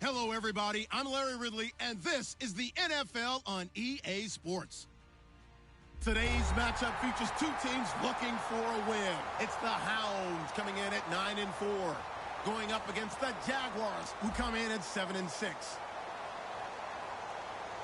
Hello, everybody. I'm Larry Ridley, and this is the NFL on EA Sports. Today's matchup features two teams looking for a win. It's the Hounds coming in at 9-4, going up against the Jaguars, who come in at 7-6.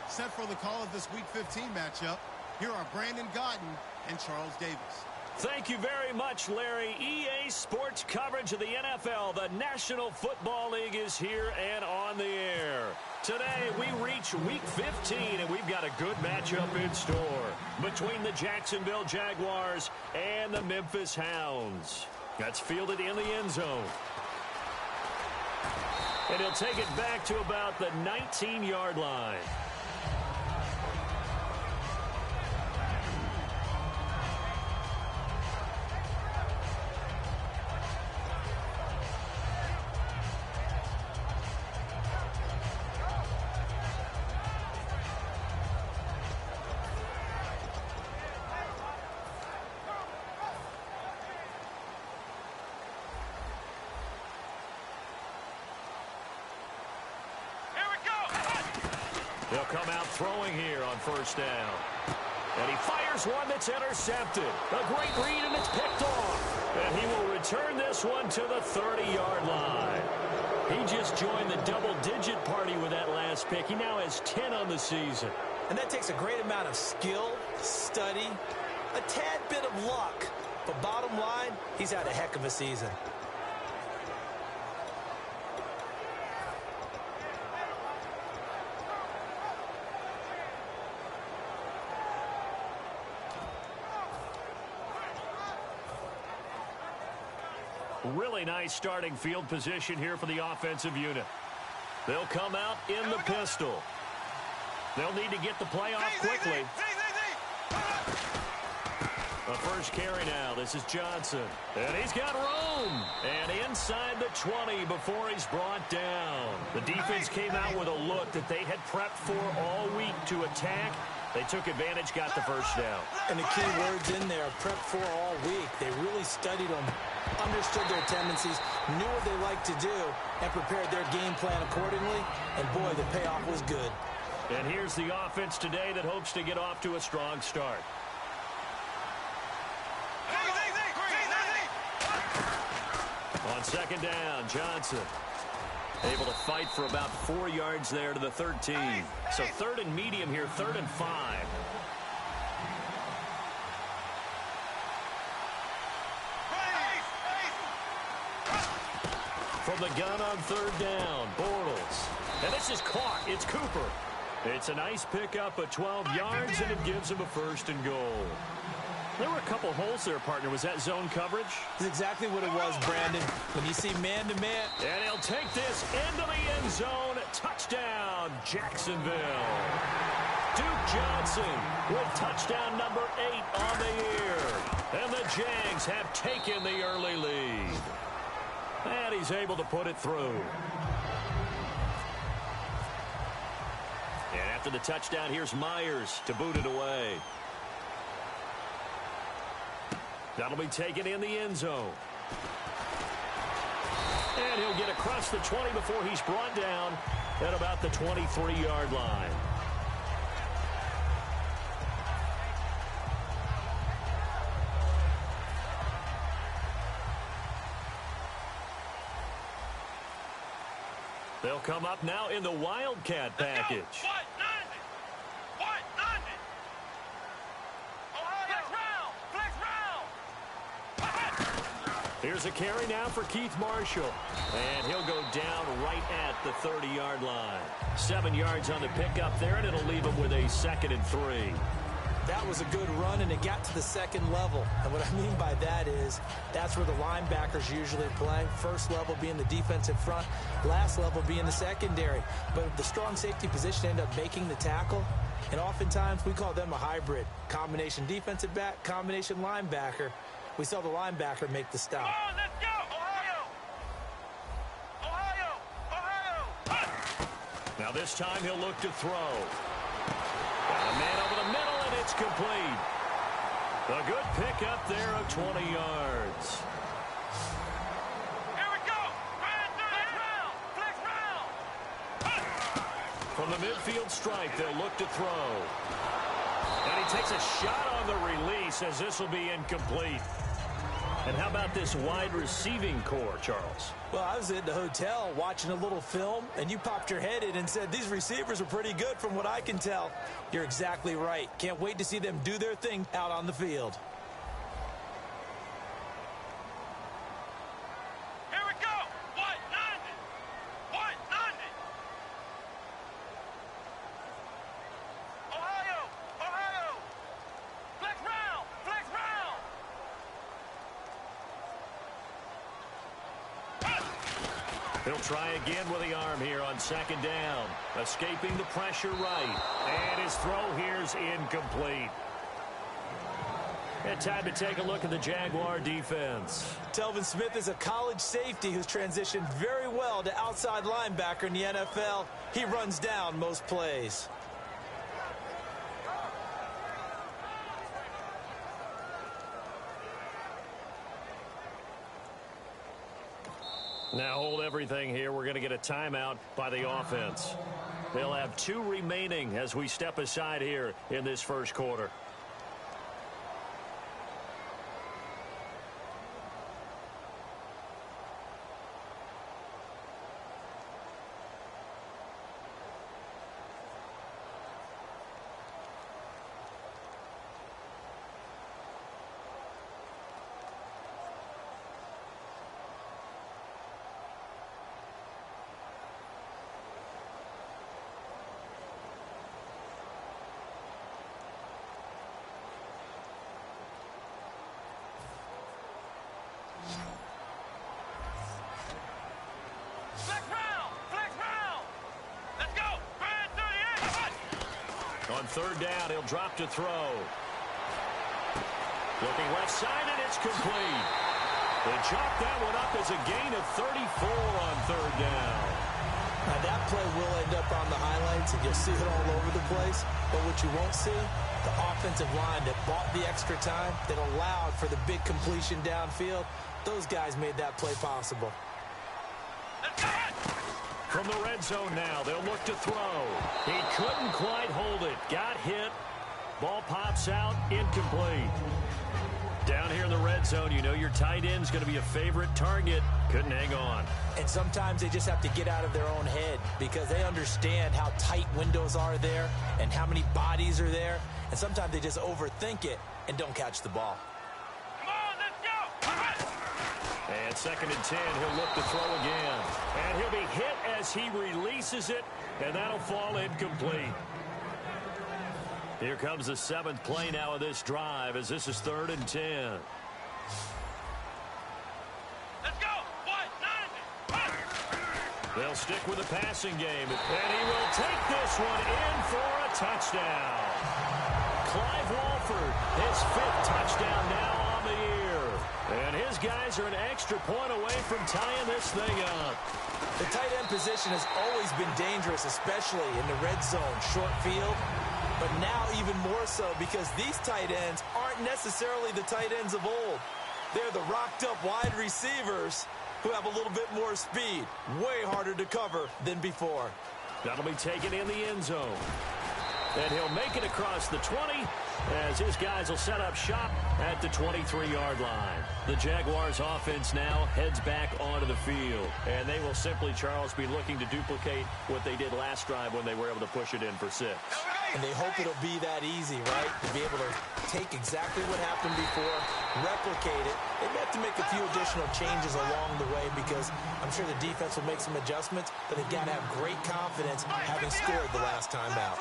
Set for the call of this Week 15 matchup, here are Brandon Godden and Charles Davis. Thank you very much, Larry. EA Sports coverage of the NFL. The National Football League is here and on the air. Today, we reach Week 15, and we've got a good matchup in store between the Jacksonville Jaguars and the Memphis Hounds. That's fielded in the end zone. And he'll take it back to about the 19-yard line. He'll come out throwing here on first down. And he fires one that's intercepted. A great read, and it's picked off. And he will return this one to the 30-yard line. He just joined the double-digit party with that last pick. He now has 10 on the season. And that takes a great amount of skill, study, a tad bit of luck. But bottom line, he's had a heck of a season. Really nice starting field position here for the offensive unit. They'll come out in the pistol. They'll need to get the play off quickly. The first carry now. This is Johnson. And he's got room. And inside the 20 before he's brought down. The defense came out with a look that they had prepped for all week to attack. They took advantage, got the first down. And the key words in there, prepped for all week. They really studied them, understood their tendencies, knew what they liked to do, and prepared their game plan accordingly. And boy, the payoff was good. And here's the offense today that hopes to get off to a strong start. On second down, Johnson able to fight for about 4 yards there to the 13. So third and medium here, 3rd and 5. From the gun on 3rd down, Bortles. And this is caught. It's Cooper. It's a nice pickup of 12 yards, and it gives him a 1st and goal. There were a couple holes there, partner. Was that zone coverage? That's exactly what it was, Brandon. When you see man-to-man. And he'll take this into the end zone. Touchdown, Jacksonville. Duke Johnson with touchdown number 8 on the year. And the Jags have taken the early lead. And he's able to put it through. And after the touchdown, here's Myers to boot it away. That'll be taken in the end zone. And he'll get across the 20 before he's brought down at about the 23-yard line. They'll come up now in the Wildcat package. Here's a carry now for Keith Marshall. And he'll go down right at the 30-yard line. 7 yards on the pickup there, and it'll leave him with a 2nd and 3. That was a good run, and it got to the 2nd level. And what I mean by that is that's where the linebackers usually play. First level being the defensive front, last level being the secondary. But the strong safety position ended up making the tackle. And oftentimes we call them a hybrid. Combination defensive back, combination linebacker. We saw the linebacker make the stop. Come on, let's go! Ohio! Now this time he'll look to throw. Got a man over the middle, and it's complete. A good pickup there of 20 yards. Here we go! Flex round! From the midfield stripe, they'll look to throw. And he takes a shot on the release as this will be incomplete. And how about this wide receiving core, Charles? Well, I was at the hotel watching a little film, and you popped your head in and said, these receivers are pretty good from what I can tell. You're exactly right. Can't wait to see them do their thing out on the field. Here we go. 190. 190. Ohio. Ohio. Flex round. Flex round. He'll try again with the arm here on second down. Escaping the pressure right. And his throw here's incomplete. And time to take a look at the Jaguar defense. Telvin Smith is a college safety who's transitioned very well to outside linebacker in the NFL. He runs down most plays. Now hold everything here. We're going to get a timeout by the offense. They'll have 2 remaining as we step aside here in this first quarter. Flex round. Flex round. Let's go. Brand 38. On third down, he'll drop to throw. Looking left side, and it's complete. They chop that one up as a gain of 34 on third down. Now that play will end up on the highlights, and you'll see it all over the place. But what you won't see, the offensive line that bought the extra time, that allowed for the big completion downfield, those guys made that play possible. Let's go. From the red zone now, they'll look to throw. He couldn't quite hold it. Got hit. Ball pops out. Incomplete. Down here in the red zone, you know your tight end's going to be a favorite target. Couldn't hang on. And sometimes they just have to get out of their own head because they understand how tight windows are there and how many bodies are there. And sometimes they just overthink it and don't catch the ball. Come on, let's go. All right. And second and 10, he'll look to throw again. And he'll be hit as he releases it, and that'll fall incomplete. Here comes the 7th play now of this drive as this is 3rd and 10. Let's go. 190. They'll stick with the passing game, and he will take this one in for a touchdown. Clive Walford, his 5th touchdown now on the year. And his guys are an extra point away from tying this thing up. The tight end position has always been dangerous, especially in the red zone, short field. But now even more so because these tight ends aren't necessarily the tight ends of old. They're the rocked-up wide receivers who have a little bit more speed. Way harder to cover than before. That'll be taken in the end zone. And he'll make it across the 20 as his guys will set up shop at the 23-yard line. The Jaguars offense now heads back onto the field. And they will simply, Charles, be looking to duplicate what they did last drive when they were able to push it in for 6. And they hope it'll be that easy, right? To be able to take exactly what happened before, replicate it. They have to make a few additional changes along the way because I'm sure the defense will make some adjustments, but they've got to have great confidence having scored the last time out.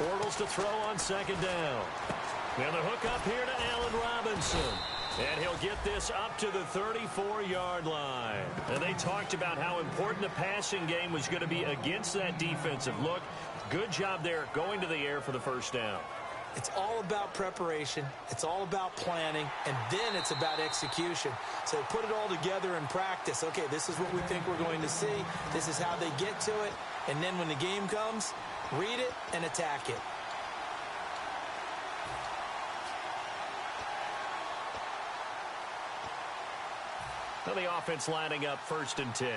Bortles to throw on second down. And the hook up here to Allen Robinson. And he'll get this up to the 34-yard line. And they talked about how important the passing game was going to be against that defensive look. Good job there going to the air for the first down. It's all about preparation. It's all about planning. And then it's about execution. So put it all together in practice. Okay, this is what we think we're going to see. This is how they get to it. And then when the game comes, read it and attack it. Now the offense lining up 1st and 10.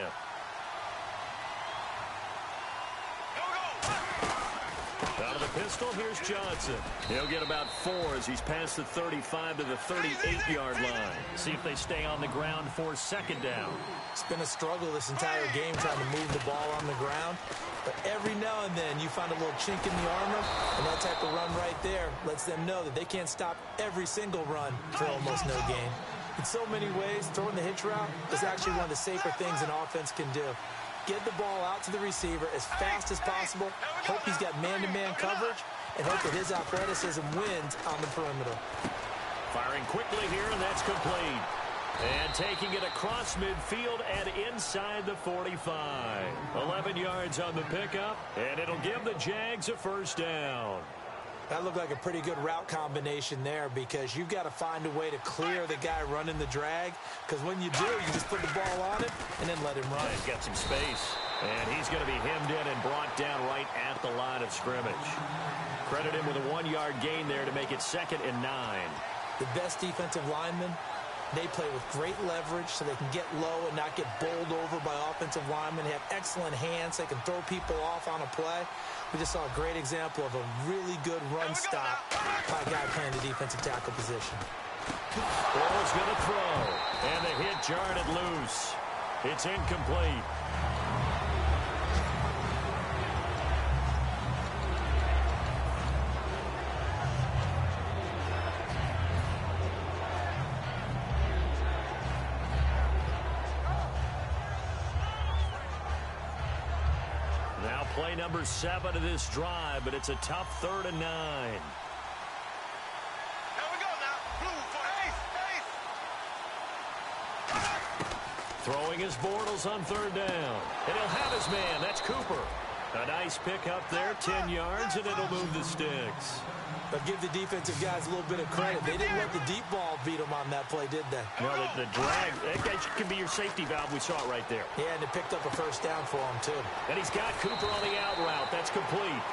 pistol. Here's Johnson. He'll get about 4 as he's past the 35 to the 38-yard line. See if they stay on the ground for second down. It's been a struggle this entire game trying to move the ball on the ground. But every now and then you find a little chink in the armor, and that type of run right there lets them know that they can't stop every single run for almost no gain. In so many ways, throwing the hitch route is actually one of the safer things an offense can do. Get the ball out to the receiver as fast as possible, hope he's got man-to-man coverage, and hope that his athleticism wins on the perimeter. Firing quickly here, and that's complete. And taking it across midfield and inside the 45. 11 yards on the pickup, and it'll give the Jags a first down. That looked like a pretty good route combination there because you've got to find a way to clear the guy running the drag, because when you do, you just put the ball on it and then let him run. He's got some space, and he's going to be hemmed in and brought down right at the line of scrimmage. Credit him with a 1-yard gain there to make it 2nd and 9. The best defensive linemen, they play with great leverage so they can get low and not get bowled over by offensive linemen. They have excellent hands. They can throw people off on a play. We just saw a great example of a really good run stop by a guy playing the defensive tackle position. Ball's going to throw, and the hit jarred it loose. It's incomplete. Play number 7 of this drive, but it's a tough 3rd and 9. Here we go now. Blue for ace. Throwing his Bortles on 3rd down. And he'll have his man. That's Cooper. A nice pick up there, 10 yards, and it'll move the sticks. But give the defensive guys a little bit of credit. They didn't let the deep ball beat them on that play, did they? No, the drag, that can be your safety valve. We saw it right there. Yeah, and it picked up a first down for him, too. And he's got Cooper on the out route. That's complete.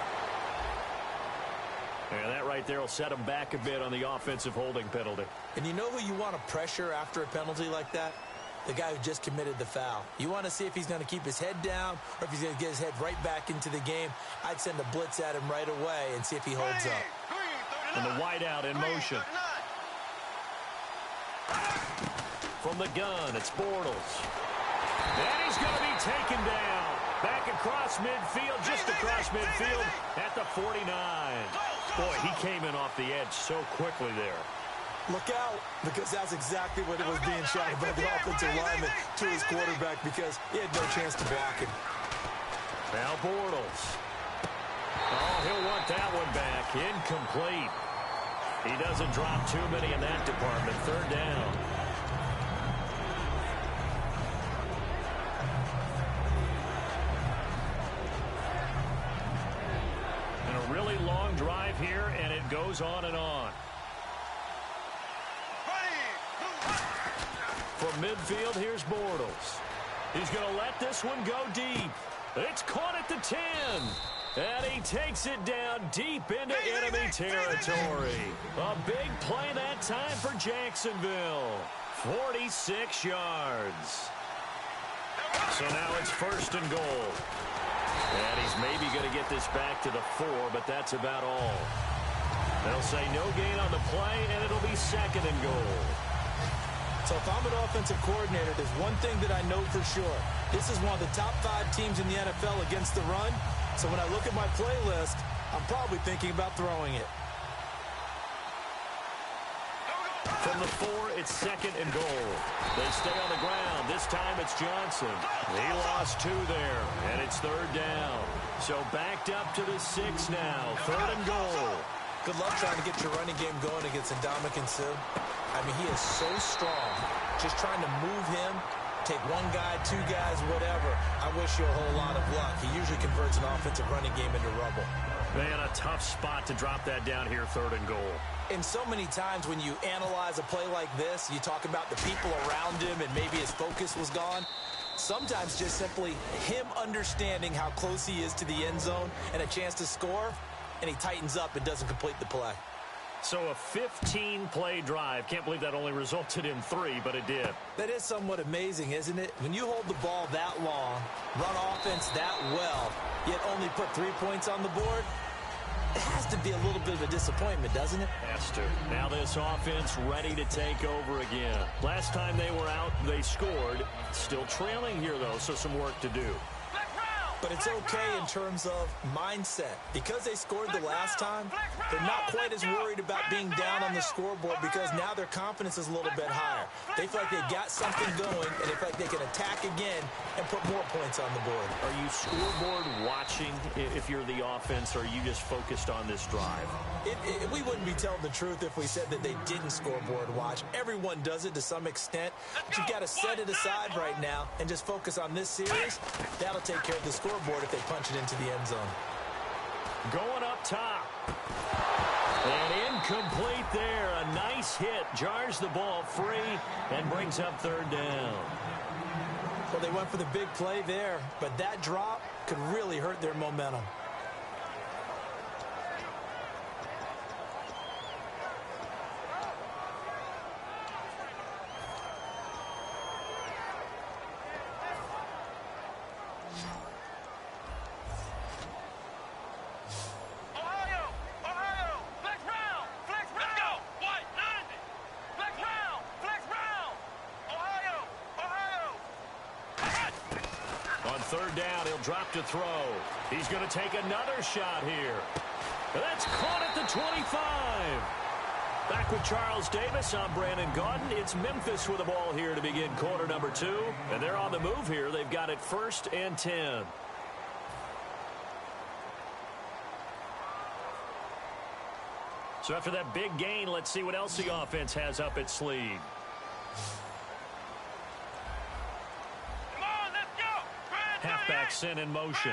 And that right there will set him back a bit on the offensive holding penalty. And you know who you want to pressure after a penalty like that? The guy who just committed the foul. You want to see if he's going to keep his head down or if he's going to get his head right back into the game. I'd send a blitz at him right away and see if he holds up. And the wideout in motion. From the gun, it's Bortles. And he's going to be taken down. Back across midfield, just across midfield at the 49. Boy, he came in off the edge so quickly there. Look out, because that's exactly what it was being shouted by the offensive lineman to his quarterback because he had no chance to block him. Now Bortles. Oh, he'll want that one back. Incomplete. He doesn't drop too many in that department. 3rd down. And a really long drive here, and it goes on and on. From midfield, here's Bortles. He's going to let this one go deep. It's caught at the 10. And he takes it down deep into enemy territory. A big play that time for Jacksonville. 46 yards. So now it's 1st and goal. And he's maybe going to get this back to the 4, but that's about all. They'll say no gain on the play, and it'll be 2nd and goal. So if I'm an offensive coordinator, there's one thing that I know for sure. This is one of the top 5 teams in the NFL against the run. So when I look at my playlist, I'm probably thinking about throwing it. From the 4, it's 2nd and goal. They stay on the ground. This time it's Johnson. He lost 2 there, and it's 3rd down. So backed up to the 6 now. 3rd and goal. Good luck trying to get your running game going against Ndamukong Suh. I mean, he is so strong. Just trying to move him, take one guy, 2 guys, whatever. I wish you a whole lot of luck. He usually converts an offensive running game into rubble. Man, a tough spot to drop that down here, 3rd and goal. And so many times when you analyze a play like this, you talk about the people around him and maybe his focus was gone. Sometimes just simply him understanding how close he is to the end zone and a chance to score, and he tightens up and doesn't complete the play. So a 15-play drive. Can't believe that only resulted in 3, but it did. That is somewhat amazing, isn't it? When you hold the ball that long, run offense that well, yet only put 3 points on the board, it has to be a little bit of a disappointment, doesn't it? Has to. Now this offense ready to take over again. Last time they were out, they scored. Still trailing here, though, so some work to do. But it's okay in terms of mindset. Because they scored the last time, they're not quite as worried about being down on the scoreboard because now their confidence is a little bit higher. They feel like they've got something going, and they feel like they can attack again and put more points on the board. Are you scoreboard watching if you're the offense, or are you just focused on this drive? We wouldn't be telling the truth if we said that they didn't scoreboard watch. Everyone does it to some extent, but you've got to set it aside right now and just focus on this series. That'll take care of the scoreboard if they punch it into the end zone. Going up top. And incomplete there. A nice hit. Jars the ball free and brings up third down. Well, they went for the big play there, but that drop could really hurt their momentum. Third down, he'll drop to throw. He's going to take another shot here. That's caught at the 25. Back with Charles Davis, I'm Brandon Gaudin. It's Memphis with the ball here to begin quarter number 2. And they're on the move here. They've got it 1st and 10. So after that big gain, let's see what else the offense has up its sleeve. Halfback sent in motion.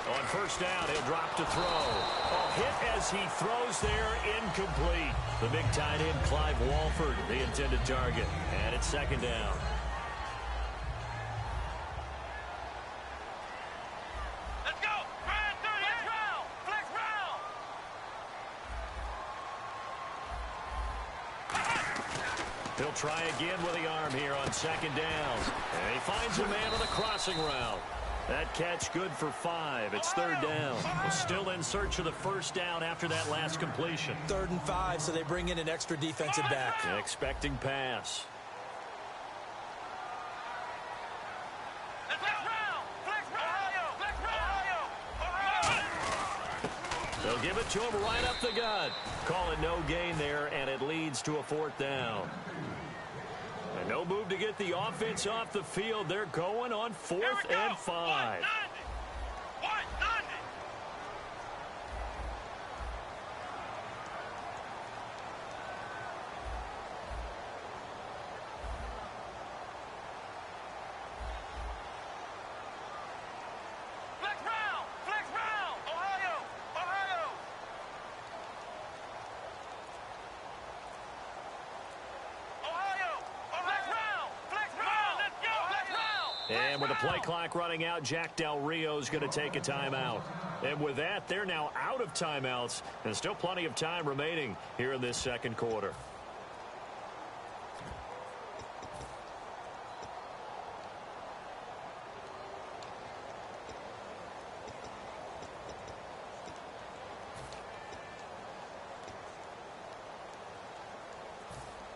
On first down, he'll drop to throw. A hit as he throws there, incomplete. The big tight end, Clive Walford, the intended target. And it's 2nd down. He'll try again with the arm here on 2nd down. And he finds a man on the crossing route. That catch good for 5. It's 3rd down. Still in search of the 1st down after that last completion. 3rd and 5, so they bring in an extra defensive back. Expecting pass. They'll give it to him right up the gut. Call it no gain there, and it leads to a 4th down. And no move to get the offense off the field. They're going on 4th and 5. And with the play clock running out, Jack Del Rio is going to take a timeout. And with that, they're now out of timeouts. And still plenty of time remaining here in this 2nd quarter.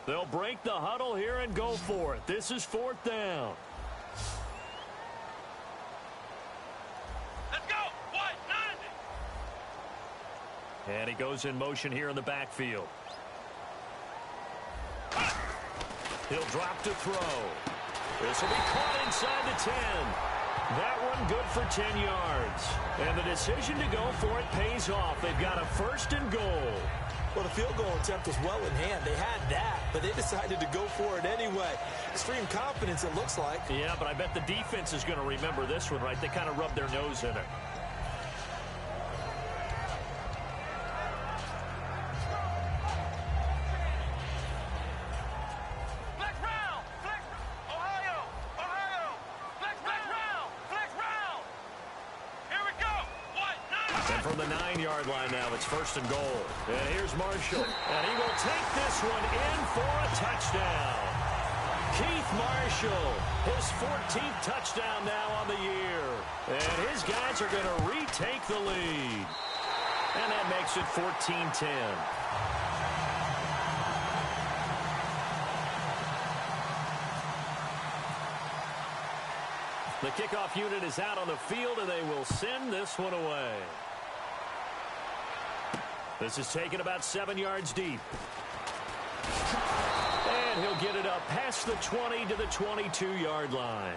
They'll break the huddle here and go for it. This is 4th down. And he goes in motion here in the backfield. He'll drop to throw. This will be caught inside the 10. That one good for 10 yards. And the decision to go for it pays off. They've got a 1st and goal. Well, the field goal attempt was well in hand. They had that, but they decided to go for it anyway. Extreme confidence, it looks like. Yeah, but I bet the defense is going to remember this one, right? They kind of rubbed their nose in it. From the 9-yard line now, it's 1st and goal. And here's Marshall. And he will take this one in for a touchdown. Keith Marshall, his 14th touchdown now on the year. And his guys are going to retake the lead. And that makes it 14-10. The kickoff unit is out on the field, and they will send this one away. This is taken about 7 yards deep. And he'll get it up past the 20 to the 22-yard line.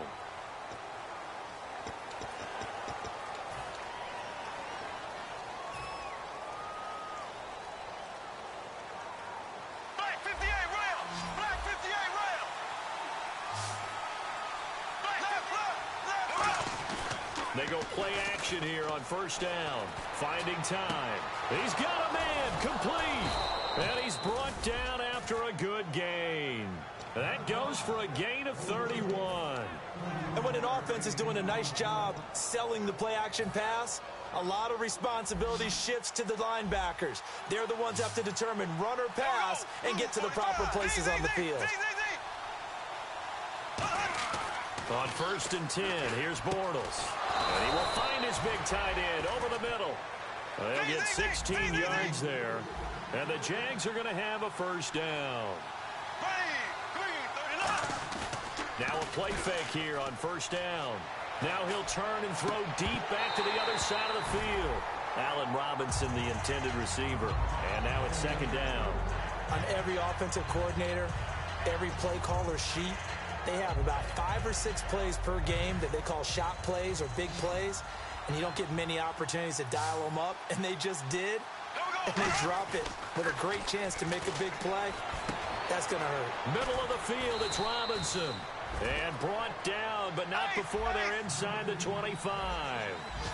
Black 58 round. Black 58 round. Black. They go play action here on first down. Finding time. He's got a man complete. And he's brought down after a good gain. That goes for a gain of 31. And when an offense is doing a nice job selling the play-action pass, a lot of responsibility shifts to the linebackers. They're the ones that have to determine run or pass and get to the proper places on the field. On first and 10, here's Bortles. And he will find his big tight end over the middle. They'll get 16 yards there. And the Jags are going to have a first down. Now a play fake here on first down. Now he'll turn and throw deep back to the other side of the field. Allen Robinson, the intended receiver. And now it's second down. On every offensive coordinator, every play caller sheet, they have about 5 or 6 plays per game that they call shot plays or big plays. And you don't get many opportunities to dial them up. And they just did. And they drop it with a great chance to make a big play. That's going to hurt. Middle of the field, it's Robinson. And brought down, but not before they're inside the 25.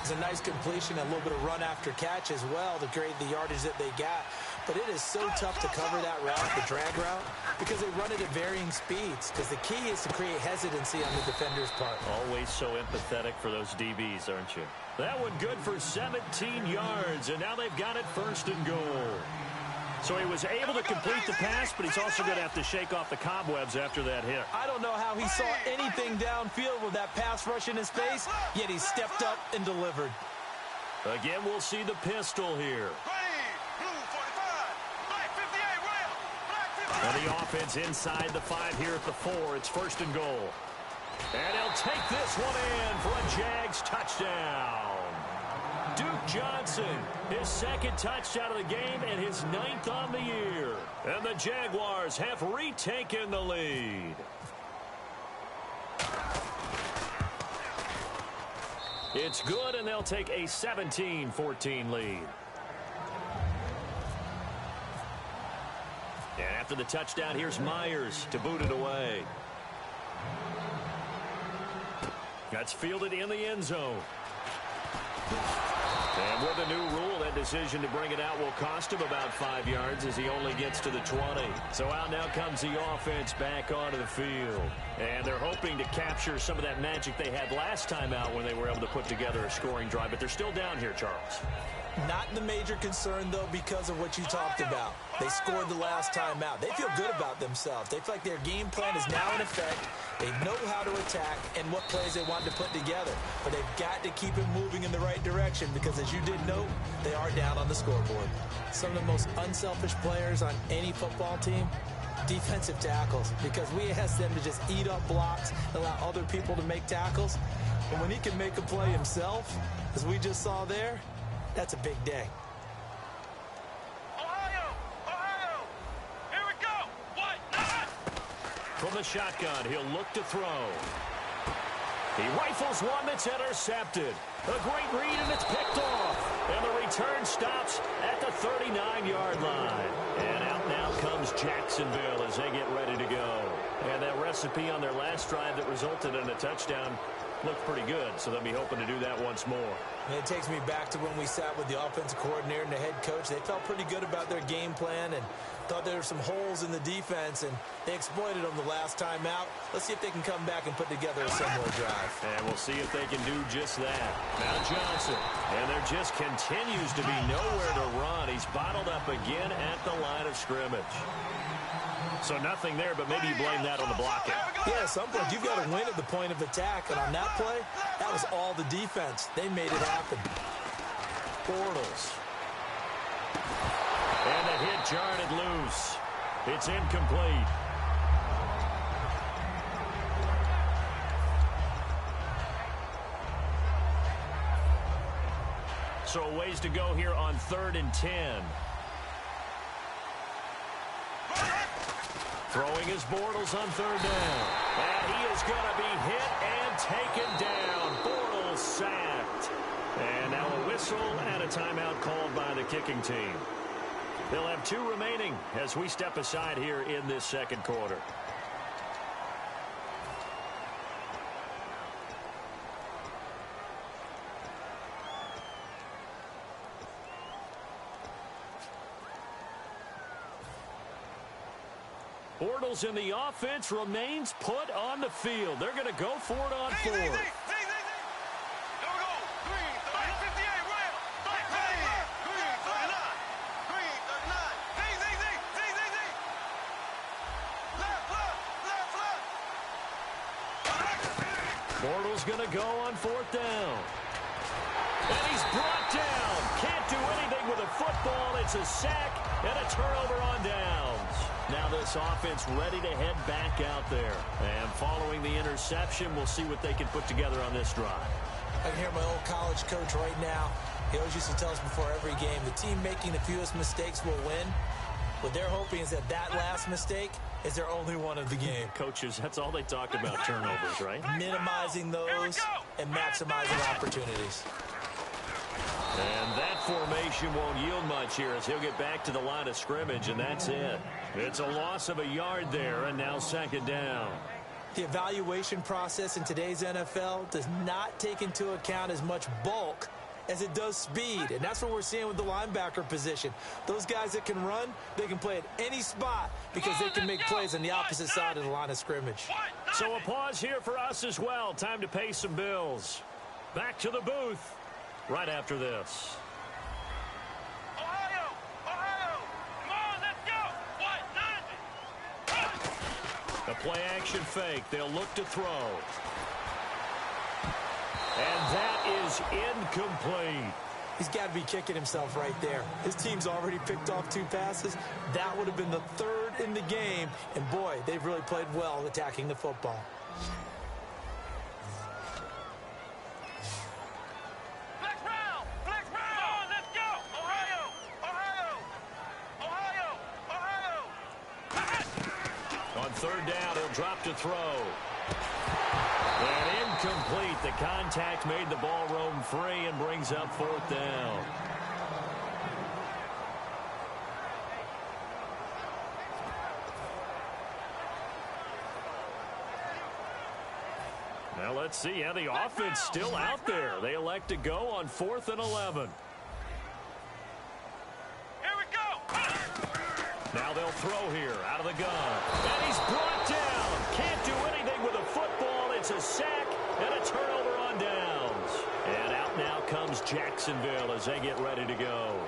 It's a nice completion, a little bit of run after catch as well to grade the yardage that they got. But it is so tough to cover that route, the drag route, because they run it at varying speeds. Because the key is to create hesitancy on the defender's part. Always so empathetic for those DBs, aren't you? That one good for 17 yards, and now they've got it first and goal. So he was able to complete the pass, but he's also going to have to shake off the cobwebs after that hit. I don't know how he saw anything downfield with that pass rush in his face, yet he stepped up and delivered. Again, we'll see the pistol here. And the offense inside the 5 here at the 4. It's first and goal. And he'll take this one in for a Jags touchdown. Duke Johnson, his second touchdown of the game and his 9th on the year. And the Jaguars have retaken the lead. It's good, and they'll take a 17-14 lead. And after the touchdown, here's Myers to boot it away. That's fielded in the end zone. And with the new rule, that decision to bring it out will cost him about 5 yards as he only gets to the 20. So out now comes the offense back onto the field. And they're hoping to capture some of that magic they had last time out when they were able to put together a scoring drive. But they're still down here, Charles. Not the major concern, though, because of what you talked about. They scored the last time out. They feel good about themselves. They feel like their game plan is now in effect. They know how to attack and what plays they want to put together. But they've got to keep it moving in the right direction because, as you did note, they are down on the scoreboard. Some of the most unselfish players on any football team, defensive tackles, because we ask them to just eat up blocks and allow other people to make tackles. And when he can make a play himself, as we just saw there, that's a big day. Ohio, here we go. What? From the shotgun, he'll look to throw. He rifles one that's intercepted. A great read, and it's picked off. And the return stops at the 39-yard line. And out now comes Jacksonville as they get ready to go. And that recipe on their last drive that resulted in a touchdown looked pretty good, so they'll be hoping to do that once more. And it takes me back to when we sat with the offensive coordinator and the head coach. They felt pretty good about their game plan and thought there were some holes in the defense, and they exploited them the last time out. Let's see if they can come back and put together a similar drive. And we'll see if they can do just that. Now Johnson. And there just continues to be nowhere to run. He's bottled up again at the line of scrimmage. So nothing there, but maybe you blame that on the blocking. Yeah, at some point, you've got to win at the point of attack. And on that play, that was all the defense. They made it happen. Bortles. And the hit jarred it loose. It's incomplete. So a ways to go here on 3rd and 10. Throwing his Bortles on 3rd down. And he is going to be hit and taken down. Bortles sacked. And now a whistle and a timeout called by the kicking team. They'll have 2 remaining as we step aside here in this second quarter. Bortles in the offense remains put on the field. They're going to go for it on 4th. Bortles going to go on 4th down. And he's brought down. Can't do anything with a football. It's a sack and a turnover on downs. Now this offense ready to head back out there. And following the interception, we'll see what they can put together on this drive. I can hear my old college coach right now. He always used to tell us before every game, the team making the fewest mistakes will win. What they're hoping is that last mistake is their only one of the game. Coaches, that's all they talk about, turnovers, right? Minimizing those and maximizing opportunities. And that formation won't yield much here as he'll get back to the line of scrimmage, and that's it. It's a loss of a yard there, and now 2nd down. The evaluation process in today's NFL does not take into account as much bulk as it does speed, and that's what we're seeing with the linebacker position. Those guys that can run, they can play at any spot because they can make plays on the opposite side of the line of scrimmage. So a pause here for us as well. Time to pay some bills. Back to the booth right after this. Ohio! Ohio! Come on, let's go! What? A play-action fake. They'll look to throw. And that is incomplete. He's got to be kicking himself right there. His team's already picked off 2 passes. That would have been the 3rd in the game. And, boy, they've really played well attacking the football. Flex round! Flex round! Come on, let's go! Ohio! Ohio! Ohio! Ohio! On 3rd down, he'll drop to throw. And incomplete. The contact made the ball roam free and brings up 4th down. Now let's see how the offense still out there. They elect to go on 4th and 11. Here we go! Now they'll throw here out of the gun. And he's brought down. Can't do anything with a football. It's a sack and a turnover on downs. And out now comes Jacksonville as they get ready to go.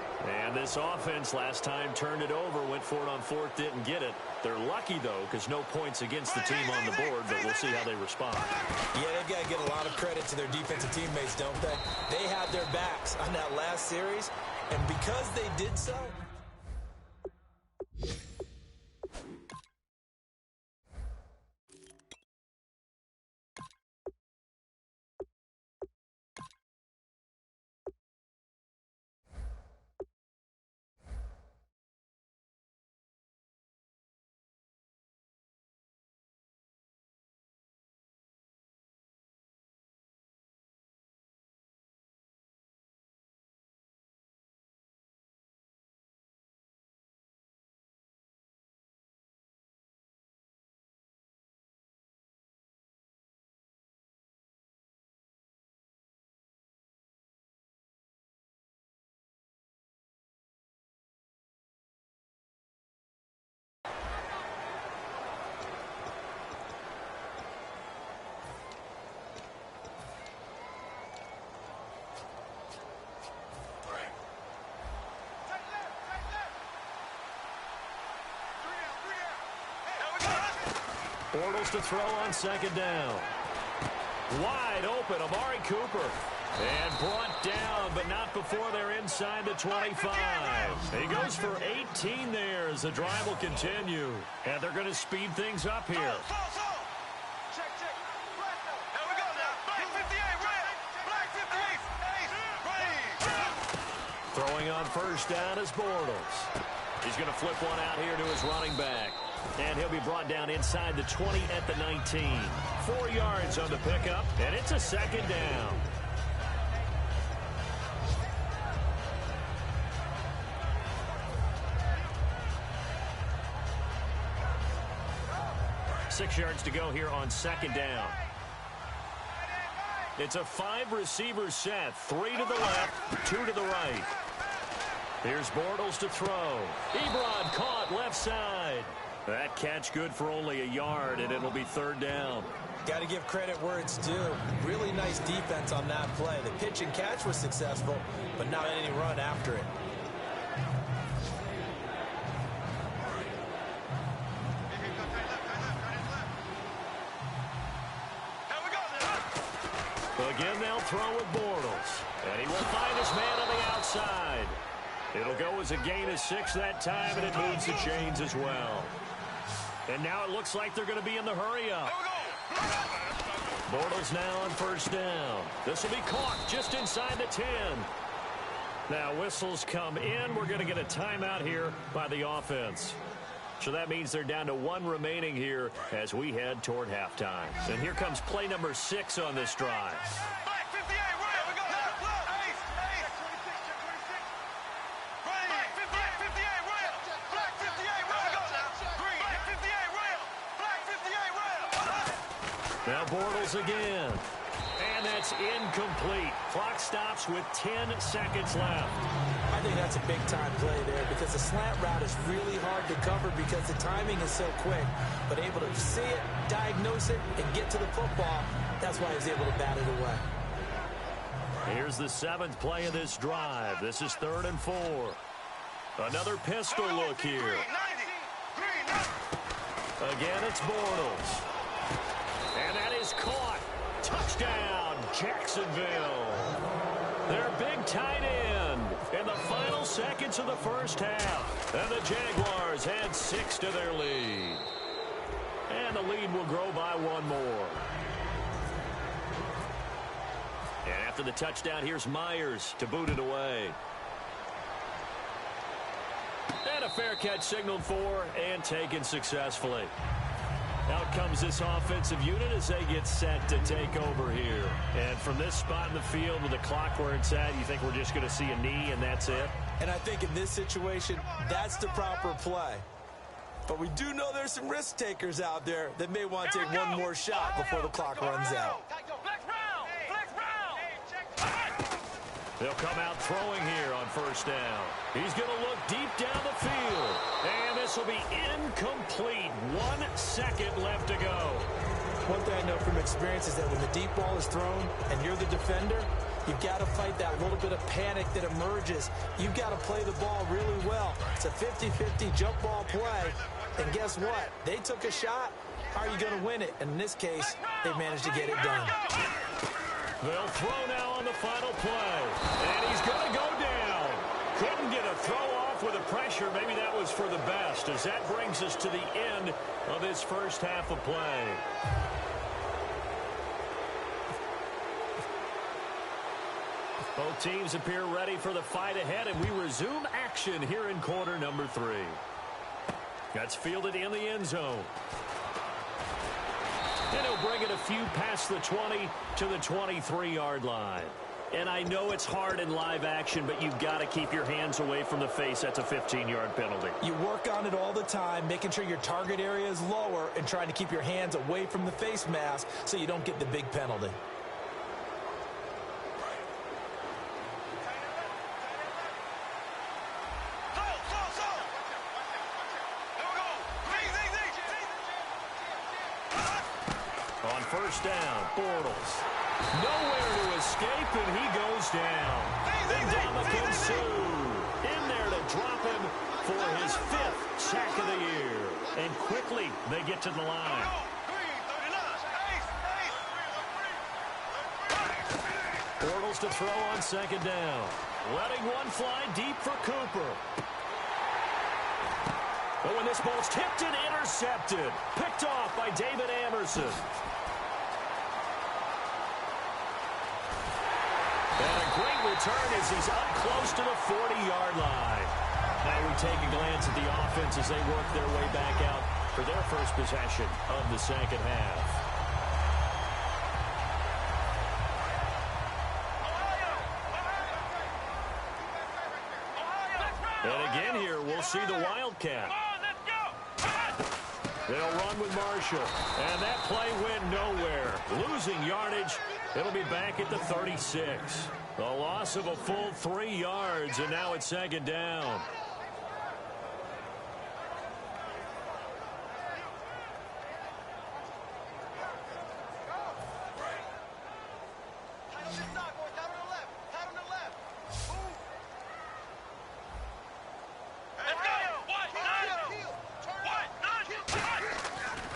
And this offense last time turned it over, went for it on 4th, didn't get it. They're lucky, though, because no points against the team on the board, but we'll see how they respond. Yeah, they've got to give a lot of credit to their defensive teammates, don't they? They had their backs on that last series, and because they did so, Bortles to throw on second down. Wide open, Amari Cooper. And brought down, but not before they're inside the 25. He goes for 18 there as the drive will continue. And they're going to speed things up here. Check. Here we go now. Black 58, red. Black 58, ready. Throwing on first down is Bortles. He's going to flip one out here to his running back. And he'll be brought down inside the 20 at the 19. 4 yards on the pickup, and it's a second down. Six yards to go here on second down. It's a 5-receiver set. 3 to the left, 2 to the right. Here's Bortles to throw. Ebron caught left side. That catch good for only a yard, and it'll be third down. Got to give credit where it's due. Really nice defense on that play. The pitch and catch was successful, but not any run after it. Again, they'll throw with Bortles. And he will find his man on the outside. It'll go as a gain of 6 that time, and it moves the chains as well. And now it looks like they're going to be in the hurry-up. Bortles now on first down. This will be caught just inside the 10. Now whistles come in. We're going to get a timeout here by the offense. So that means they're down to 1 remaining here as we head toward halftime. And here comes play number 6 on this drive. Black 58, red. We go now. Ace. Ready. Black 58, red. Black 58, red. We go now. Green. Black 58, red. Black 58, red. Now Bortles again. And that's incomplete. Clock stops with 10 seconds left. I think that's a big-time play there because the slant route is really hard to cover because the timing is so quick. But able to see it, diagnose it, and get to the football, that's why he's able to bat it away. Here's the 7th play of this drive. This is 3rd and 4. Another pistol look here. Again, it's Bortles. And that is caught. Touchdown, Jacksonville. Their big tight end in the final seconds of the first half. And the Jaguars add 6 to their lead. And the lead will grow by 1 more. And after the touchdown, here's Myers to boot it away. And a fair catch signaled for and taken successfully. Out comes this offensive unit as they get set to take over here. And from this spot in the field with the clock where it's at, you think we're just going to see a knee and that's it? And I think in this situation, that's the proper play. But we do know there's some risk takers out there that may want to take one more shot before the clock runs out. They'll come out throwing here on first down. He's going to look deep down the field. And this will be incomplete. 1 second left to go. One thing I know from experience is that when the deep ball is thrown and you're the defender, you've got to fight that little bit of panic that emerges. You've got to play the ball really well. It's a 50-50 jump ball play. And guess what? They took a shot. How are you going to win it? And in this case, they managed to get it done. They'll throw now on the final play. And he's going to go down. Couldn't get a throw off with the pressure. Maybe that was for the best as that brings us to the end of this first half of play. Both teams appear ready for the fight ahead, and we resume action here in quarter number 3. That's fielded in the end zone. And he'll bring it a few past the 20 to the 23-yard line. And I know it's hard in live action, but you've got to keep your hands away from the face. That's a 15-yard penalty. You work on it all the time, making sure your target area is lower and trying to keep your hands away from the face mask so you don't get the big penalty. On first down, Bortles. Nowhere to escape, and he goes down. And Dominican Sue in there to drop him for his 5th sack of the year. And quickly, they get to the line. Bortles to throw on second down. Letting one fly deep for Cooper. But when this ball's tipped and intercepted. Picked off by David Anderson. And a great return as he's up close to the 40-yard line. Now we take a glance at the offense as they work their way back out for their first possession of the second half. And again here, we'll see the Wildcat. They'll run with Marshall. And that play went nowhere. Losing yardage. It'll be back at the 36. A loss of a full 3 yards, and now it's second down.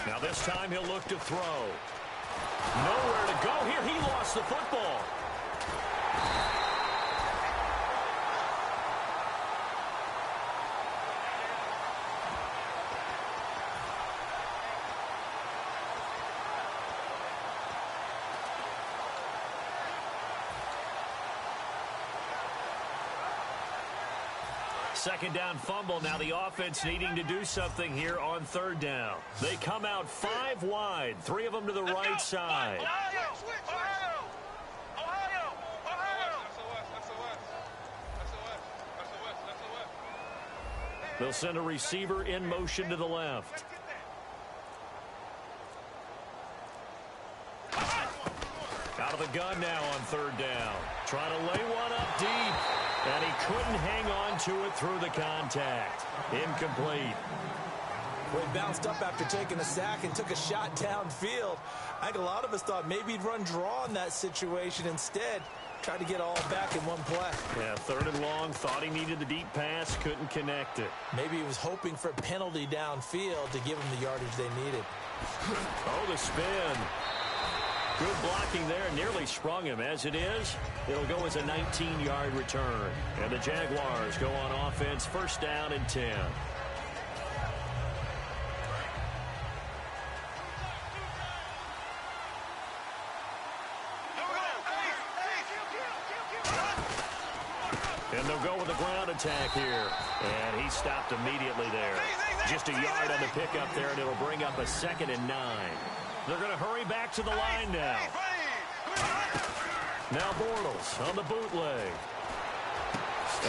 Now this time he'll look to throw. Nowhere to go here. He lost the football. Second down fumble. Now the offense needing to do something here on third down. They come out 5 wide. 3 of them to the right side. They'll send a receiver in motion to the left. Out of the gun now on third down. Trying to lay one up deep. And he couldn't hang on to it through the contact. Incomplete. Well, he bounced up after taking a sack and took a shot downfield. I think a lot of us thought maybe he'd run draw in that situation instead. Tried to get all back in one play. Yeah, third and long. Thought he needed the deep pass. Couldn't connect it. Maybe he was hoping for a penalty downfield to give him the yardage they needed. Oh, the spin. Good blocking there. Nearly sprung him. As it is, it'll go as a 19-yard return. And the Jaguars go on offense. First down and 10. And they'll go with a ground attack here. And he stopped immediately there. Just a yard on the pickup there, and it'll bring up a 2nd and 9. They're going to hurry back to the line now. Now Bortles on the bootleg.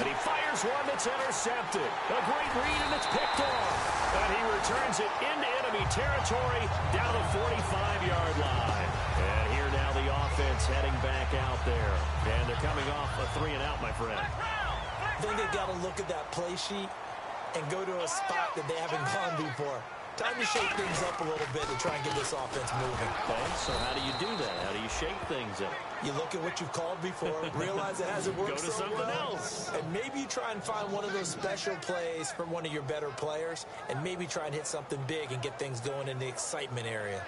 And he fires one that's intercepted. A great read, and it's picked off. And he returns it into enemy territory down the 45-yard line. And here now the offense heading back out there. And they're coming off a 3-and-out, my friend. I think they got to look at that play sheet and go to a spot that they haven't gone before. Time to shake things up a little bit to try and get this offense moving. Okay, so how do you do that? How do you shake things up? You look at what you've called before, realize it hasn't worked Go to so something well, else. and maybe you try and find one of those special plays from one of your better players, and maybe try and hit something big and get things going in the excitement area.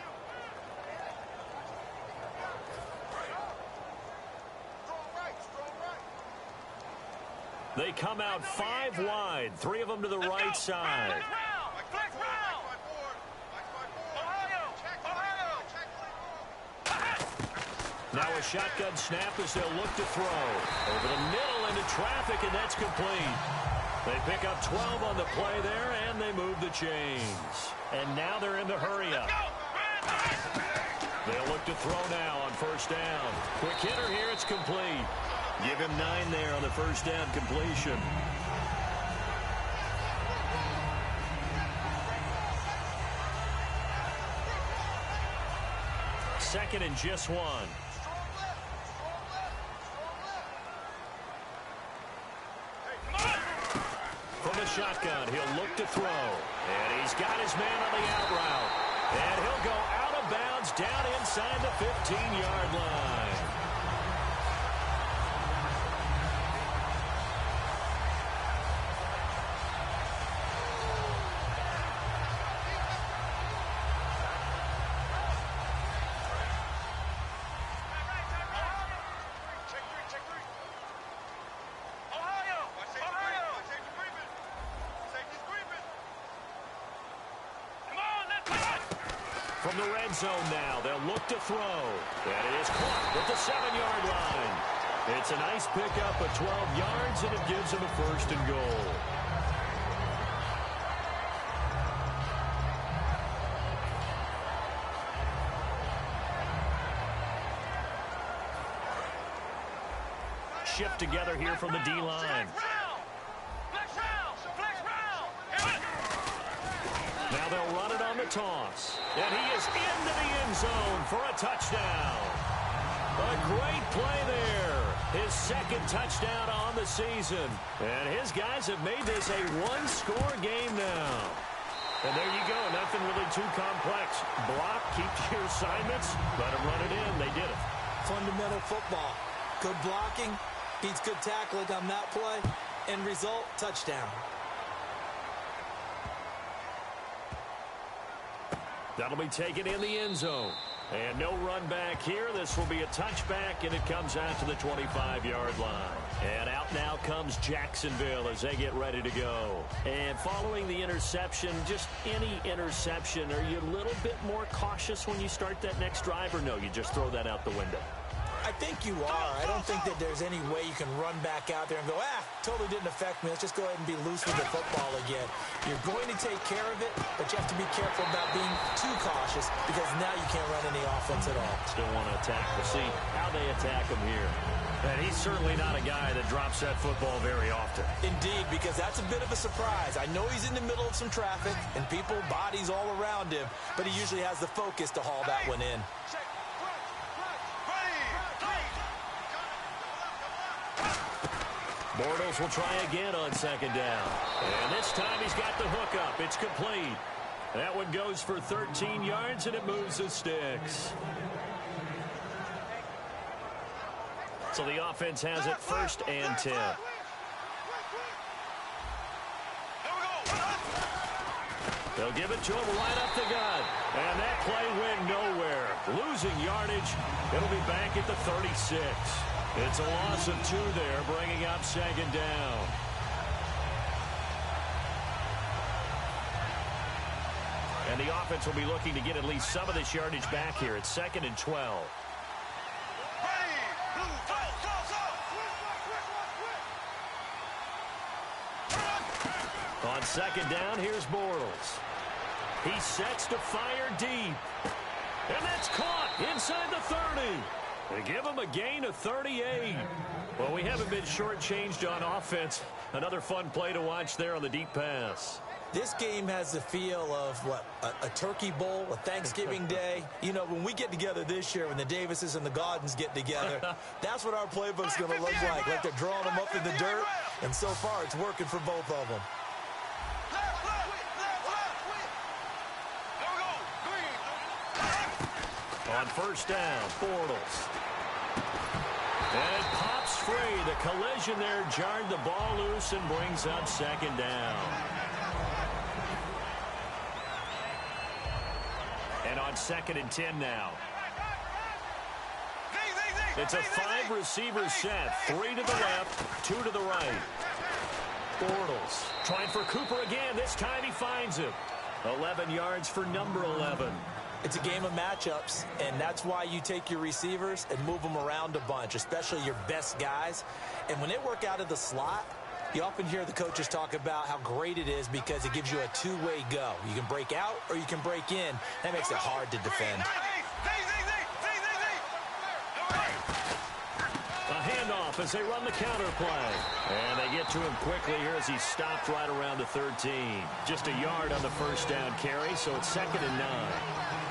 They come out 5 wide, 3 of them to the right side. Now a shotgun snap as they'll look to throw. Over the middle into traffic, and that's complete. They pick up 12 on the play there, and they move the chains. And now they're in the hurry-up. They'll look to throw now on first down. Quick hitter here, it's complete. Give him 9 there on the first down completion. Second and just 1. From the shotgun, he'll look to throw. And he's got his man on the out route. And he'll go out of bounds down inside the 15-yard line. From the red zone now, they'll look to throw. That is caught at the 7-yard line. It's a nice pickup of 12 yards, and it gives them a first and goal. Shift together here from the D-line. Now they'll run it on the toss. And he is into the end zone for a touchdown. A great play there. His second touchdown on the season. And his guys have made this a one-score game now. And there you go. Nothing really too complex. Block, keep to your assignments, let them run it in. They did it. Fundamental football. Good blocking beats good tackling on that play. End result, touchdown. That'll be taken in the end zone. And no run back here. This will be a touchback, and it comes out to the 25-yard line. And out now comes Jacksonville as they get ready to go. And following the interception, just any interception, are you a little bit more cautious when you start that next drive, or no, you just throw that out the window? I think you are. I don't think that there's any way you can run back out there and go, totally didn't affect me. Let's just go ahead and be loose with the football again. You're going to take care of it, but you have to be careful about being too cautious because now you can't run any offense at all. Still want to attack. We'll see how they attack him here. And he's certainly not a guy that drops that football very often. Indeed, because that's a bit of a surprise. I know he's in the middle of some traffic and people, bodies all around him, but he usually has the focus to haul that one in. Bortles will try again on second down. And this time he's got the hook up. It's complete. That one goes for 13 yards, and it moves the sticks. So the offense has it 1st and 10. They'll give it to him right up the gut. And that play went nowhere. Losing yardage. It'll be back at the 36. It's a loss of 2 there, bringing up second down. And the offense will be looking to get at least some of this yardage back here. It's 2nd and 12. On second down, here's Bortles. He sets to fire deep. And that's caught inside the 30. They give him a gain of 38. Well, we haven't been shortchanged on offense. Another fun play to watch there on the deep pass. This game has the feel of, a turkey bowl, a Thanksgiving day. You know, when we get together this year, when the Davises and the Gaudens get together, that's what our playbook's going to look like they're drawing them up in the dirt. And so far, it's working for both of them. On first down, Bortles. And it pops free. The collision there jarred the ball loose and brings up second down. And on 2nd and 10 now. It's a 5-receiver set. 3 to the left, 2 to the right. Bortles trying for Cooper again. This time he finds him. 11 yards for number 11. It's a game of matchups, and that's why you take your receivers and move them around a bunch, especially your best guys. And when they work out of the slot, you often hear the coaches talk about how great it is because it gives you a two-way go. You can break out or you can break in. That makes it hard to defend. A handoff as they run the counter play. And they get to him quickly here as he stopped right around the 13. Just a yard on the first down carry, so it's 2nd and 9.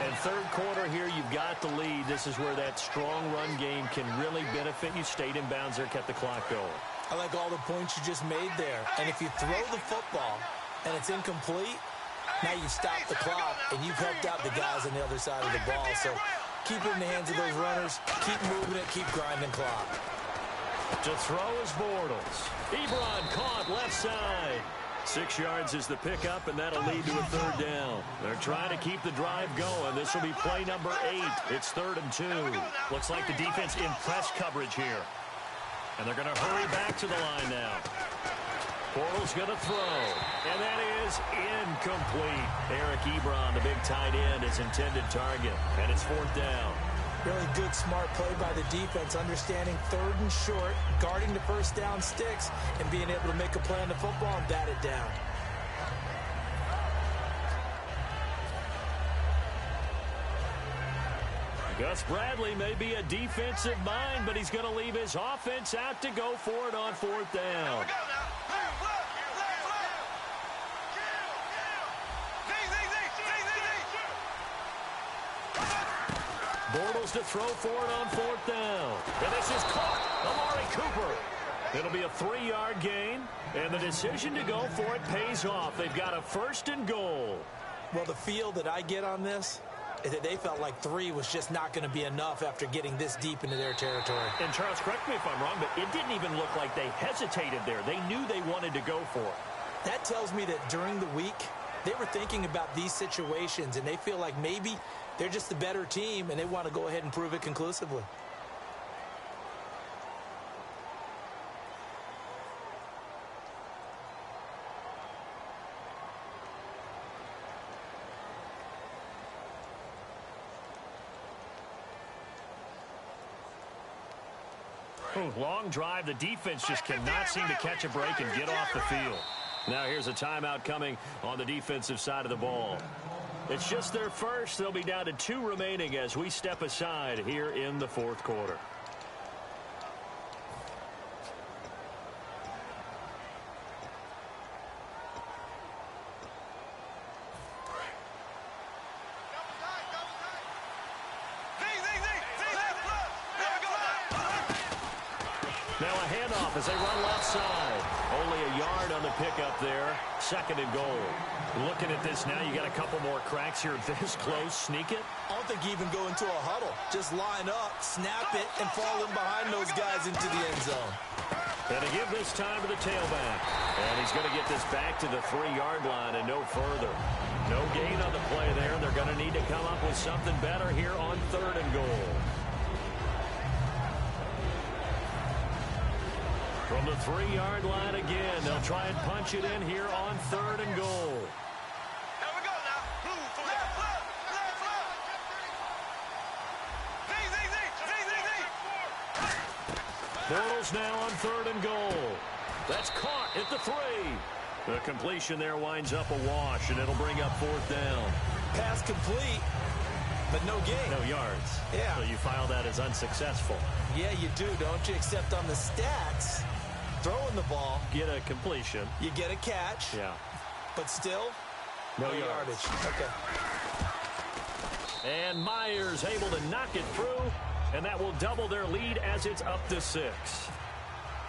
And third quarter here, you've got the lead. This is where that strong run game can really benefit you. Stayed in bounds there, kept the clock going. I like all the points you just made there. And if you throw the football and it's incomplete, now you've stopped the clock and you've helped out the guys on the other side of the ball. So keep it in the hands of those runners. Keep moving it. Keep grinding clock. To throw is Bortles. Ebron caught left side. 6 yards is the pickup, and that'll lead to a third down. They're trying to keep the drive going. This will be play number 8. It's 3rd and 2. Looks like the defense in press coverage here. And they're going to hurry back to the line now. Portal's going to throw, and that is incomplete. Eric Ebron, the big tight end, is intended target, and it's 4th down. Really good, smart play by the defense, understanding 3rd and short, guarding the first down sticks, and being able to make a play on the football and bat it down. Gus Bradley may be a defensive mind, but he's going to leave his offense out to go for it on 4th down. Bortles to throw for it on 4th down. And this is caught. Amari Cooper. It'll be a 3-yard gain, and the decision to go for it pays off. They've got a 1st and goal. Well, the feel that I get on this is that they felt like 3 was just not going to be enough after getting this deep into their territory. And Charles, correct me if I'm wrong, but it didn't even look like they hesitated there. They knew they wanted to go for it. That tells me that during the week, they were thinking about these situations, and they feel like maybe they're just the better team, and they want to go ahead and prove it conclusively. Long drive. The defense just cannot seem to catch a break and get off the field. Now here's a timeout coming on the defensive side of the ball. It's just their first. They'll be down to 2 remaining as we step aside here in the 4th quarter. Now a handoff as they run left side. Only a yard on the pickup there. 2nd and goal. Looking at this now, you got a couple more cracks here this close. Sneak it. I don't think you even go into a huddle. Just line up, snap it, and fall in behind those guys into the end zone. And to give this time to the tailback. And he's going to get this back to the 3-yard line and no further. No gain on the play there. They're going to need to come up with something better here on 3rd and goal. From the 3-yard line again, they'll try and punch it in here on 3rd and goal. Here we go now. Blue for left. Bortles now on 3rd and goal. That's caught at the 3. The completion there winds up a wash, and it'll bring up 4th down. Pass complete, but no gain. No yards. Yeah. So you file that as unsuccessful. Yeah, you do, don't you? Except on the stats, throwing the ball, Get a completion. you get a catch, Yeah. but still, No no yards. yardage. Okay. And Myers able to knock it through, and that will double their lead as it's up to 6.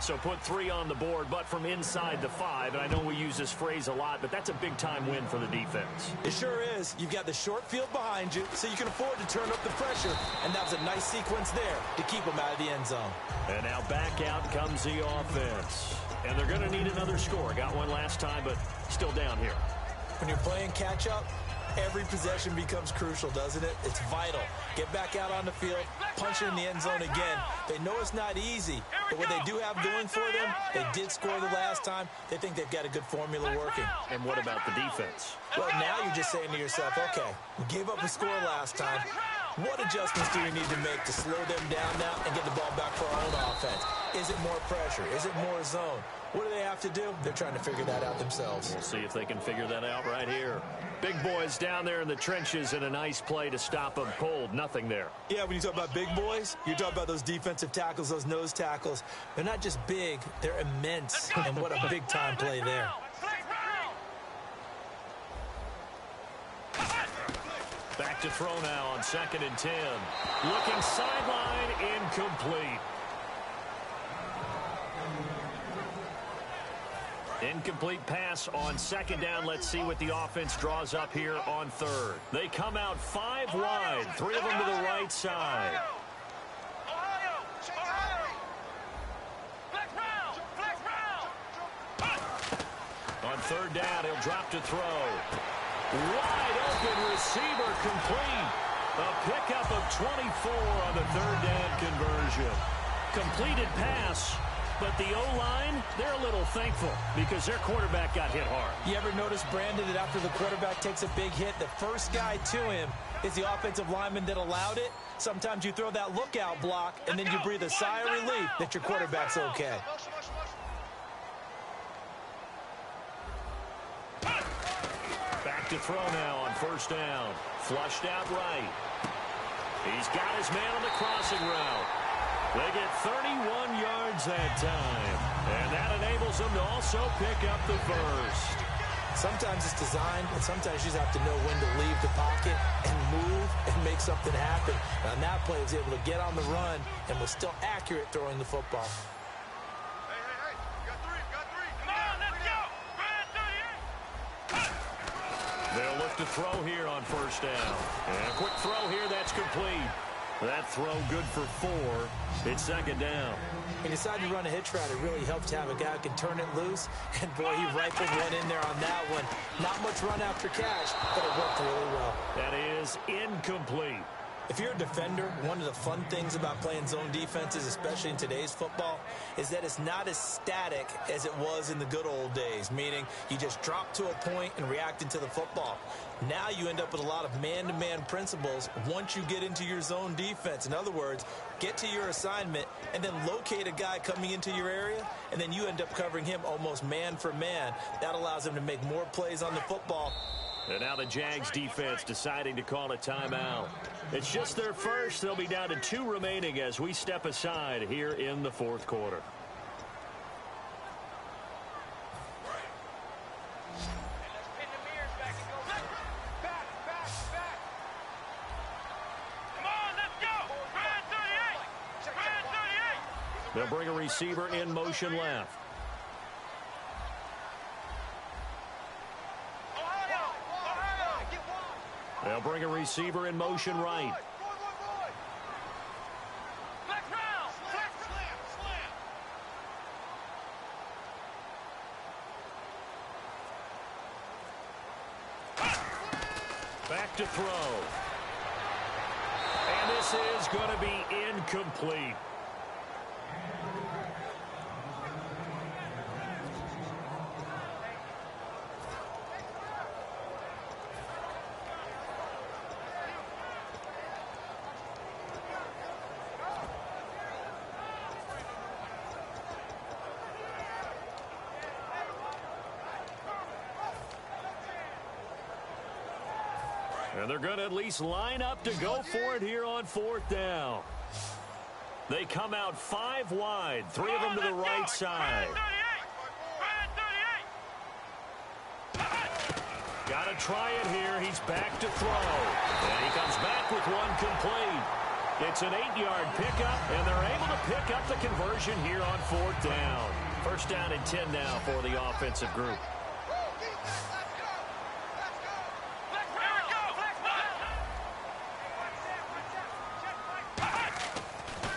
So put 3 on the board, but from inside the 5. And I know we use this phrase a lot, but that's a big-time win for the defense. It sure is. You've got the short field behind you, so you can afford to turn up the pressure. And that was a nice sequence there to keep them out of the end zone. And now back out comes the offense. And they're going to need another score. Got one last time, but still down here. When you're playing catch-up, every possession becomes crucial, doesn't it? It's vital. Get back out on the field, punch it in the end zone again. They know it's not easy, but what they do have going for them, they did score the last time. They think they've got a good formula working. And what about the defense? Well, now you're just saying to yourself, okay, we gave up a score last time. What adjustments do we need to make to slow them down now and get the ball back for our own offense? Is it more pressure? Is it more zone? What do they have to do? They're trying to figure that out themselves. We'll see if they can figure that out right here. Big boys down there in the trenches, and a nice play to stop them cold. Nothing there. Yeah, when you talk about big boys, you're talking about those defensive tackles, those nose tackles. They're not just big, they're immense. And what a big-time play there. Back to throw now on 2nd and 10. Looking sideline, incomplete. Incomplete pass on 2nd down. Let's see what the offense draws up here on 3rd. They come out 5 wide, 3 of them to the right side. On 3rd down, he'll drop to throw. Wide open receiver complete. A pickup of 24 on the 3rd down conversion. Completed pass, But the O-line, they're a little thankful because their quarterback got hit hard. You ever notice, Brandon, that after the quarterback takes a big hit, the first guy to him is the offensive lineman that allowed it? Sometimes you throw that lookout block, and then you breathe a sigh of relief that your quarterback's okay. Back to throw now on first down. Flushed out right. He's got his man on the crossing route. They get 31 yards that time. And that enables them to also pick up the first. Sometimes it's designed, but sometimes you just have to know when to leave the pocket and move and make something happen. And on that play, he was able to get on the run and was still accurate throwing the football. Hey. Got three. Come on, let's go. They'll look to throw here on first down. And a quick throw here, that's complete. That throw good for 4. It's second down. He decided to run a hitch route. It really helped to have a guy who can turn it loose. And, boy, he rifled one in there on that one. Not much run after catch, but it worked really well. That is incomplete. If you're a defender, one of the fun things about playing zone defenses, especially in today's football, is that it's not as static as it was in the good old days, meaning you just drop to a point and react into the football. Now you end up with a lot of man-to-man principles once you get into your zone defense. In other words, get to your assignment and then locate a guy coming into your area, and then you end up covering him almost man for man. That allows him to make more plays on the football. And now the Jags defense deciding to call a timeout. It's just their first. They'll be down to 2 remaining as we step aside here in the fourth quarter. They'll bring a receiver in motion left. They'll bring a receiver in motion right. Back to throw. And this is going to be incomplete. And they're going to at least line up to go for it here on fourth down. They come out 5 wide, 3 of them to the right side. Got to try it here. He's back to throw. And he comes back with one complete. It's an 8-yard pickup, and they're able to pick up the conversion here on fourth down. First down and 10 now for the offensive group.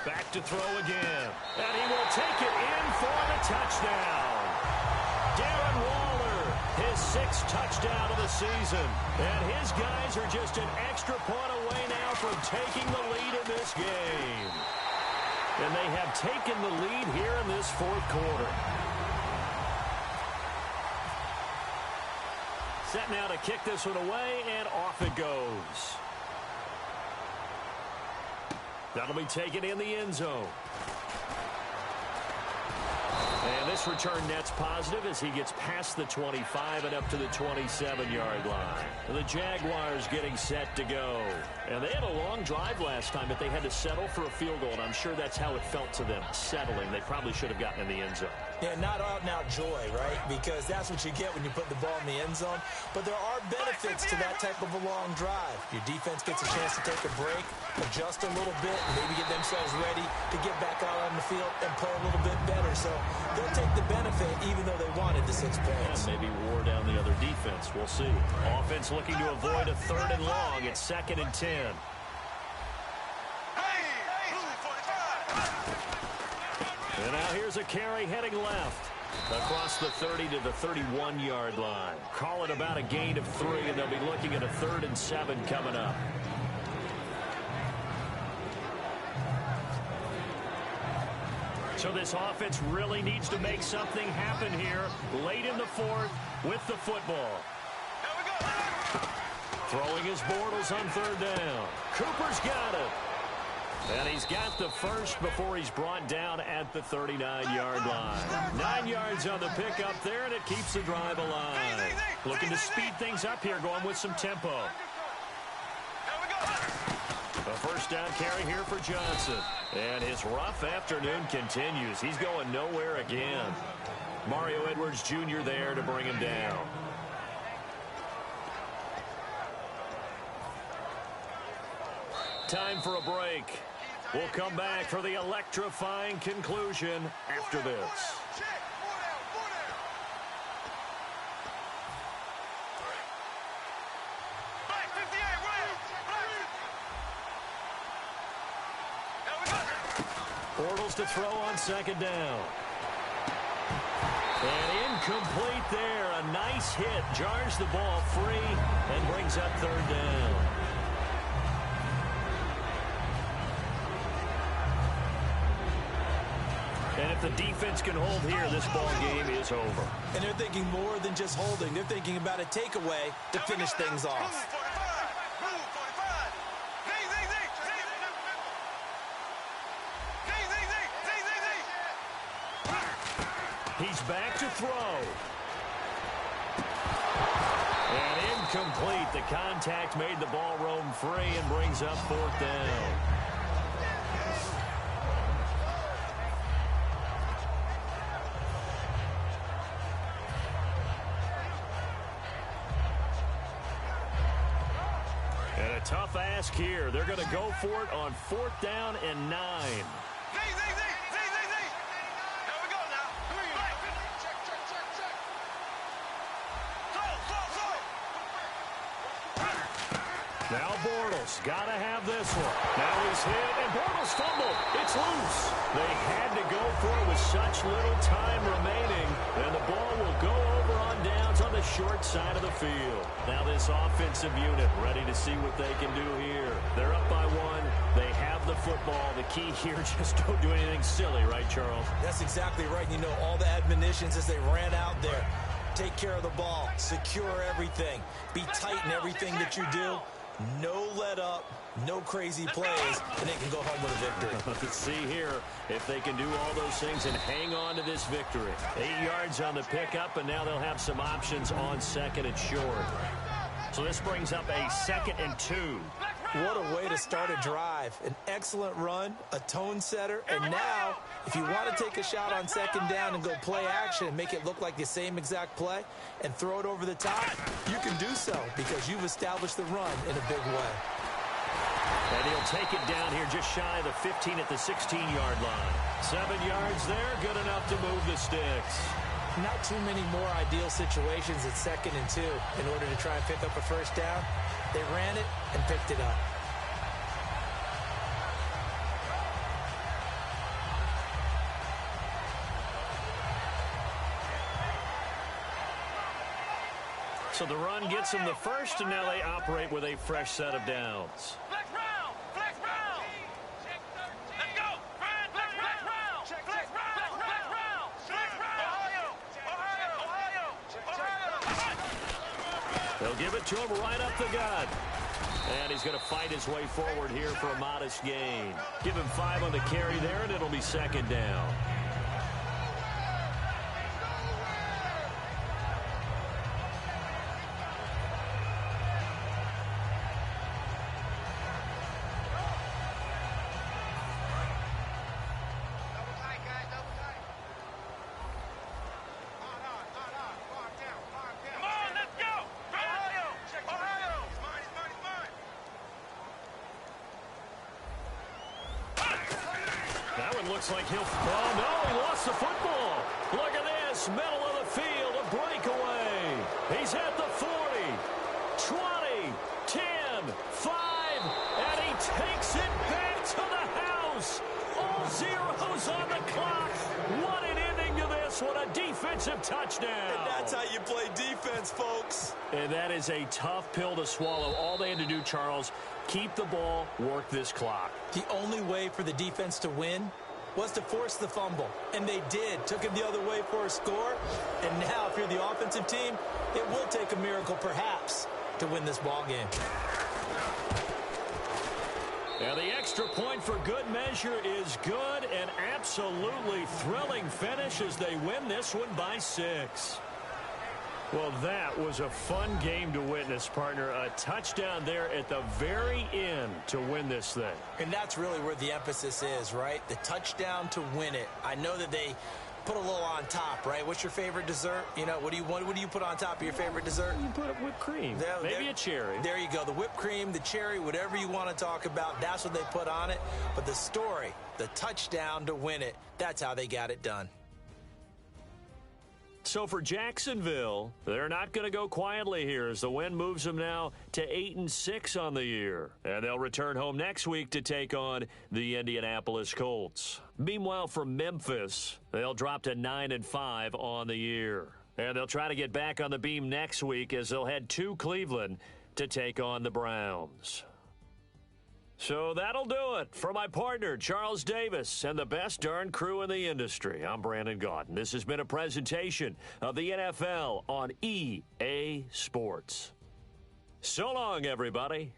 Back to throw again. And he will take it in for the touchdown. Darren Waller, his 6th touchdown of the season. And his guys are just an extra point away now from taking the lead in this game. And they have taken the lead here in this fourth quarter. Set now to kick this one away, and off it goes. That'll be taken in the end zone. And this return net's positive as he gets past the 25 and up to the 27-yard line. The Jaguars getting set to go. And they had a long drive last time, but they had to settle for a field goal, and I'm sure that's how it felt to them, settling. They probably should have gotten in the end zone. Yeah, not out-and-out joy, right? Because that's what you get when you put the ball in the end zone. But there are benefits to that type of a long drive. Your defense gets a chance to take a break, adjust a little bit, and maybe get themselves ready to get back out on the field and play a little bit better. So they'll take the benefit even though they wanted the 6 points. And maybe wore down the other defense. We'll see. Offense looking to avoid a 3rd and long. It's 2nd and 10. And now here's a carry heading left. Across the 30 to the 31-yard line. Call it about a gain of 3, and they'll be looking at a 3rd and 7 coming up. So this offense really needs to make something happen here late in the fourth with the football. Here we go. Throwing his Bortles on third down. Cooper's got it. And he's got the first before he's brought down at the 39-yard line. 9 yards on the pickup there, and it keeps the drive alive. Looking to speed things up here, going with some tempo. Here we go. A first down carry here for Johnson. And his rough afternoon continues. He's going nowhere again. Mario Edwards Jr. there to bring him down. Time for a break. We'll come back for the electrifying conclusion after this. Check. 4 down. 4 down. Black 58, Will. Black. Here we go. Bortles to throw on second down. And incomplete there. A nice hit. Jars the ball free and brings up third down. And if the defense can hold here, this ball game is over. And they're thinking more than just holding. They're thinking about a takeaway to finish things Move off. 45. Move 45. Z. He's back to throw. And incomplete. The contact made the ball roam free and brings up fourth down. And a tough ask here. They're going to go for it on fourth down and 9. Z. Here we go now. Check. Throw. Now Bortles got to have this one. Now he's hit, and Bortles fumbled. It's loose. They had to go for it with such little time remaining, and the ball will go over on downs on the short side of the field. Now this offensive unit ready to see what they can do here. They're up by 1. They have the football. The key here, just don't do anything silly, right, Charles? That's exactly right. You know, all the admonitions as they ran out there. Take care of the ball. Secure everything. Be tight in everything that you do. No let up, no crazy plays, and they can go home with a victory. Let's see here if they can do all those things and hang on to this victory. 8 yards on the pickup, and now they'll have some options on second and short. So this brings up a 2nd and 2. What a way to start a drive. An excellent run, a tone setter, and now if you want to take a shot on second down and go play action and make it look like the same exact play and throw it over the top, you can do so because you've established the run in a big way. And he'll take it down here just shy of the 15 at the 16-yard line. 7 yards there, good enough to move the sticks. Not too many more ideal situations at 2nd and 2 in order to try and pick up a first down. They ran it and picked it up. So the run gets them the first, and now they operate with a fresh set of downs. Flex round. Let's go. Flex round. Ohio. They'll give it to him right up the gut. And he's going to fight his way forward here for a modest gain. Give him 5 on the carry there, and it'll be second down. Looks like he'll... Oh, no, he lost the football. Look at this. Middle of the field, a breakaway. He's at the 40, 20, 10, 5, and he takes it back to the house. All zeros on the clock. What an ending to this. What a defensive touchdown. And that's how you play defense, folks. And that is a tough pill to swallow. All they had to do, Charles, keep the ball, work this clock. The only way for the defense to win was to force the fumble, and they did. Took it the other way for a score, and now if you're the offensive team, it will take a miracle perhaps to win this ball game. And the extra point for good measure is good. An absolutely thrilling finish as they win this one by 6. Well, that was a fun game to witness, partner. A touchdown there at the very end to win this thing. And that's really where the emphasis is, right? The touchdown to win it. I know that they put a little on top, right? What's your favorite dessert? You know, what do you put on top of your favorite dessert? You put whipped cream. Maybe a cherry. There you go. The whipped cream, the cherry, whatever you want to talk about, that's what they put on it. But the story, the touchdown to win it, that's how they got it done. So for Jacksonville, they're not going to go quietly here as the win moves them now to 8-6 on the year. And they'll return home next week to take on the Indianapolis Colts. Meanwhile, for Memphis, they'll drop to 9-5 on the year. And they'll try to get back on the beam next week as they'll head to Cleveland to take on the Browns. So that'll do it for my partner, Charles Davis, and the best darn crew in the industry. I'm Brandon Gaudin. This has been a presentation of the NFL on EA Sports. So long, everybody.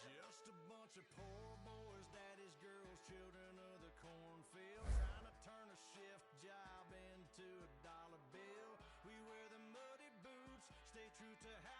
Just a bunch of poor boys, daddy's girls, children of the cornfield, trying to turn a shift job into a dollar bill. We wear the muddy boots, stay true to how